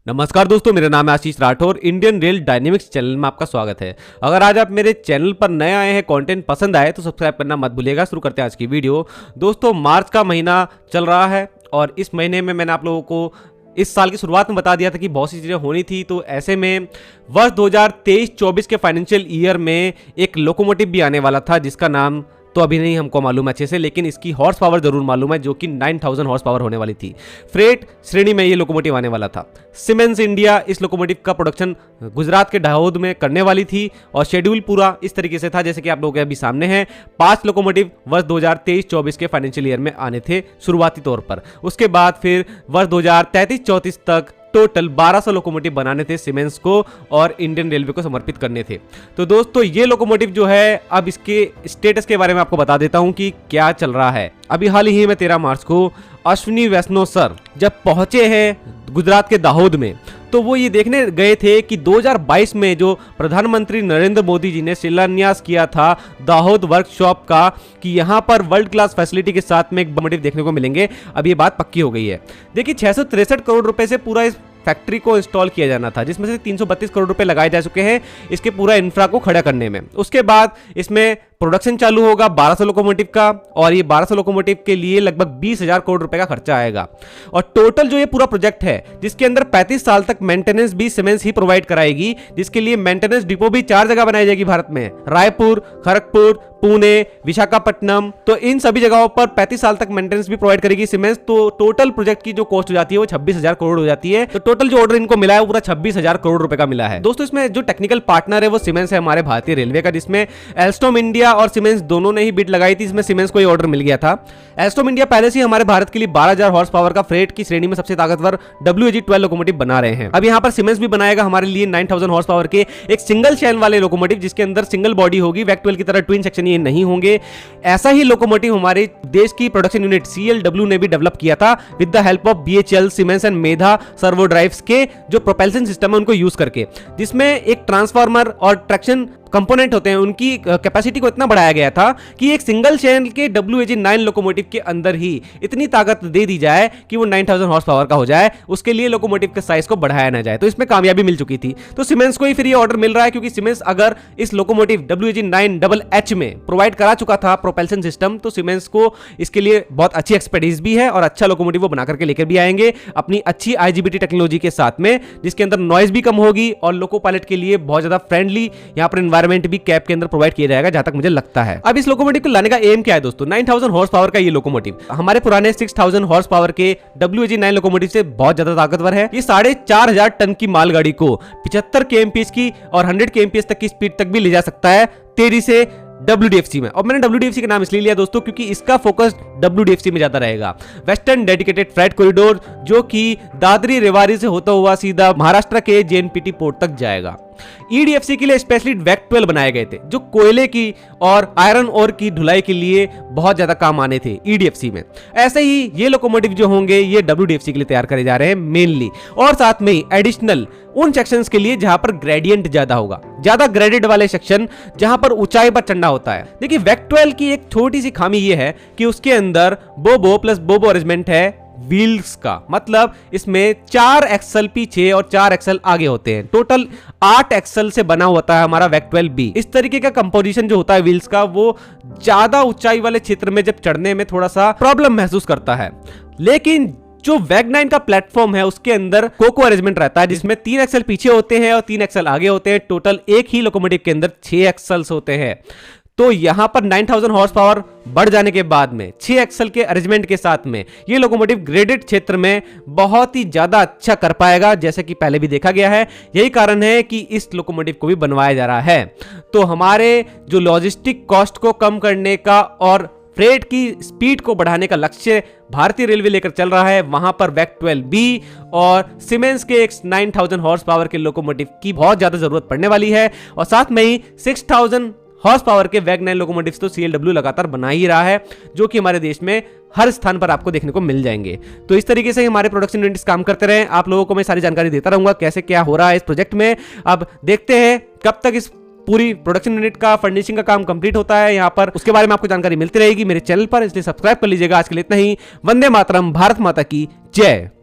नमस्कार दोस्तों, मेरा नाम है Ashish Rathore. Indian rail dynamics channel में आपका स्वागत है। अगर आज आप मेरे चैनल पर नए आए हैं, कंटेंट पसंद आए तो सब्सक्राइब करना मत भूलिएगा। शुरू करते हैं आज की वीडियो। दोस्तों, मार्च का महीना चल रहा है और इस महीने में मैंने आप लोगों को इस साल की शुरुआत में बता दिया था कि बहुत सी चीज़ें होनी थी। तो ऐसे में वर्ष 2023-24 के फाइनेंशियल ईयर में एक लोकोमोटिव भी आने वाला था, जिसका नाम तो अभी नहीं हमको मालूम है अच्छे से, लेकिन इसकी हॉर्स पावर जरूर मालूम है, जो कि 9000 हॉर्स पावर होने वाली थी। फ्रेट श्रेणी में ये लोकोमोटिव आने वाला था। सीमेंस इंडिया इस लोकोमोटिव का प्रोडक्शन गुजरात के दाहोद में करने वाली थी और शेड्यूल पूरा इस तरीके से था जैसे कि आप लोगों के अभी सामने है। 5 लोकोमोटिव वर्ष 2023-24 के फाइनेंशियल ईयर में आने थे शुरुआती तौर पर। उसके बाद फिर वर्ष 2033-34 तक टोटल 1200 लोकोमोटिव बनाने थे सीमेंस को और इंडियन रेलवे को समर्पित करने थे। तो दोस्तों, ये लोकोमोटिव जो है, अब इसके स्टेटस के बारे में आपको बता देता हूं कि क्या चल रहा है। अभी हाल ही में 13 मार्च को अश्विनी वैष्णव सर जब पहुंचे हैं गुजरात के दाहोद में, तो वो ये देखने गए थे कि 2022 में जो प्रधानमंत्री नरेंद्र मोदी जी ने शिलान्यास किया था दाहोद वर्कशॉप का, कि यहाँ पर वर्ल्ड क्लास फैसिलिटी के साथ में एक लोकोमोटिव देखने को मिलेंगे। अब ये बात पक्की हो गई है। देखिए, 663 करोड़ रुपए से पूरा इस फैक्ट्री को इंस्टॉल किया जाना था, जिसमें से 332 करोड़ रुपए लगाए जा चुके हैं इसके पूरा इंफ्रा को खड़ा करने में। उसके बाद इसमें प्रोडक्शन चालू होगा 1200 लोकोमोटिव का, और ये 1200 लोकोमोटिव के लिए लगभग 20,000 करोड़ रुपए का खर्चा आएगा। और टोटल जो ये पूरा प्रोजेक्ट है, जिसके अंदर 35 साल तक मेंटेनेंस भी सीमेंस ही प्रोवाइड कराएगी, जिसके लिए मेंटेनेंस डिपो भी 4 जगह बनाई जाएगी भारत में, रायपुर, खड़गपुर, पुणे, विशाखापट्टनम। तो इन सभी जगहों पर 35 साल तक मेंटेनेंस भी प्रोवाइड करेगी सीमेंस। तो टोटल प्रोजेक्ट की जो कॉस्ट हो जाती है वो 26,000 करोड़ हो जाती है। तो टोटल जो ऑर्डर इनको मिला है वो पूरा 26,000 करोड़ रुपए का मिला है। दोस्तों, इसमें जो टेक्निकल पार्टनर है वो सीमेंस है, हमारे भारतीय रेलवे का, जिसमें एल्स्टॉम इंडिया और सीमेंस दोनों ने ही बिड लगाई थी। इसमें सीमेंस को ही ऑर्डर मिल गया था। एल्स्टॉम इंडिया पहले से ही हमारे भारत के लिए 12,000 हॉर्स पावर का फ्रेट की श्रेणी में सबसे ताकतवर WAG-12 लोकोमोटिव बना रहे हैं। अब यहाँ पर सीमेंस भी बनाएगा हमारे लिए 9000 हॉर्स पावर के एक सिंगल चैन वाले लोकोमोटिव, जिसके अंदर सिंगल बॉडी होगी। WAG-12 की तरह ट्विन सेक्शन ये नहीं होंगे। ऐसा ही लोकोमोटिव हमारे देश की प्रोडक्शन यूनिट CLW ने भी डेवलप किया था with the help of BHEL, siemens and Medha servo drives के जो प्रोपल्शन सिस्टम है उनको यूज करके, जिसमें एक ट्रांसफार्मर और ट्रैक्शन कंपोनेंट होते हैं, उनकी कैपेसिटी को इतना बढ़ाया गया था कि एक सिंगल चैन के WAG-9 लोकोमोटिव के अंदर ही इतनी ताकत दे दी जाए कि वो 9000 हॉर्स पावर का हो जाए। उसके लिए लोकोमोटिव के साइज को बढ़ाया ना जाए। तो इसमें कामयाबी मिल चुकी थी। तो सीमेंस को ही फिर ये ऑर्डर मिल रहा है, क्योंकि सीमेंस अगर इस लोकोमोटिव WAG-9HH में प्रोवाइड करा चुका था प्रोपल्शन सिस्टम, तो सीमेंस को इसके लिए बहुत अच्छी एक्सपर्टीज भी है और अच्छा लोकोमोटिव वो बना करके लेकर भी आएंगे अपनी अच्छी IGBT टेक्नोलॉजी के साथ में, जिसके अंदर नॉइज भी कम होगी और लोको पायलट के लिए बहुत ज्यादा फ्रेंडली यहाँ पर एनवायरमेंट भी कैब के अंदर प्रोवाइड किया जाएगा, जहां तक मुझे लगता है। अब इस लोकोमोटिव को लाने का एम क्या है दोस्तों? 9000 हॉर्स पावर का ये लोकोमोटिव हमारे पुराने 6000 हॉर्स पावर के WAG-9 लोकोमोटिव से बहुत ज्यादा ताकतवर है। ये 4500 टन की मालगाड़ी को 75 kmph की और 100 kmph तक की स्पीड तक भी ले जा सकता है तेजी से WDFC में। और मैंने WDFC का नाम इसलिए लिया दोस्तों क्योंकि इसका फोकस WDFC में ज्यादा रहेगा, वेस्टर्न डेडिकेटेड फ्रेट कॉरिडोर, जो कि दादरी रेवाड़ी से होता हुआ सीधा महाराष्ट्र के JNPT पोर्ट तक जाएगा। EDFC के लिए स्पेशली WAG-12 बनाए गए थे, जो कोयले की और आयरन ओर की ढुलाई के लिए बहुत ज्यादा काम आने थे EDFC में। ऐसे ही ये लोकोमोटिव जो होंगे ये WDFC के लिए तैयार करे जा रहे हैं मेनली, और साथ में ही एडिशनल उन सेक्शंस के लिए जहां पर ग्रेडियंट ज्यादा होगा, ज्यादा ग्रेडेड वाले सेक्शन जहां पर ऊंचाई पर चढ़ना होता है। देखिए, WAG-12 की एक छोटी सी खामी ये है कि उसके अंदर बोबो प्लस बोबो अरेंजमेंट है व्हील्स का, मतलब इसमें 4 एक्सल पीछे और 4 एक्सल आगे होते हैं। टोटल 8 एक्सल से बना होता है हमारा WAG-12B। इस तरीके का कंपोजिशन जो होता है व्हील्स का, वो ज्यादा ऊंचाई वाले क्षेत्र में जब चढ़ने में थोड़ा सा प्रॉब्लम महसूस करता है। लेकिन जो WAG-9 का प्लेटफॉर्म है उसके अंदर कोको अरेंजमेंट रहता है, जिसमें 3 एक्सल पीछे होते हैं और 3 एक्सल आगे होते हैं। टोटल एक ही लोकोमोटिव के अंदर 6 एक्सल्स होते हैं। तो यहां पर 9000 हॉर्स पावर बढ़ जाने के बाद में 6 एक्सल के अरेंजमेंट के साथ में ये लोकोमोटिव ग्रेडेड क्षेत्र में बहुत ही ज्यादा अच्छा कर पाएगा, जैसे कि पहले भी देखा गया है। यही कारण है कि इस लोकोमोटिव को भी बनवाया जा रहा है। तो हमारे जो लॉजिस्टिक कॉस्ट को कम करने का और फ्रेट की स्पीड को बढ़ाने का लक्ष्य भारतीय रेलवे लेकर चल रहा है, वहां पर WAG-12B और सीमेंस के एक 9000 हॉर्स पावर के लोकोमोटिव की बहुत ज्यादा जरूरत पड़ने वाली है। और साथ में ही 6000 हॉर्स पावर के WAG-9 लोकोमोटिव्स तो CLW लगातार बना ही रहा है, जो कि हमारे देश में हर स्थान पर आपको देखने को मिल जाएंगे। तो इस तरीके से हमारे प्रोडक्शन यूनिट्स काम करते रहे। आप लोगों को मैं सारी जानकारी देता रहूंगा कैसे क्या हो रहा है इस प्रोजेक्ट में। अब देखते हैं कब तक इस पूरी प्रोडक्शन यूनिट का फर्निशिंग का काम कंप्लीट होता है यहाँ पर, उसके बारे में आपको जानकारी मिलती रहेगी मेरे चैनल पर, इसलिए सब्सक्राइब कर लीजिएगा। आज के लिए इतना ही। वंदे मातरम, भारत माता की जय।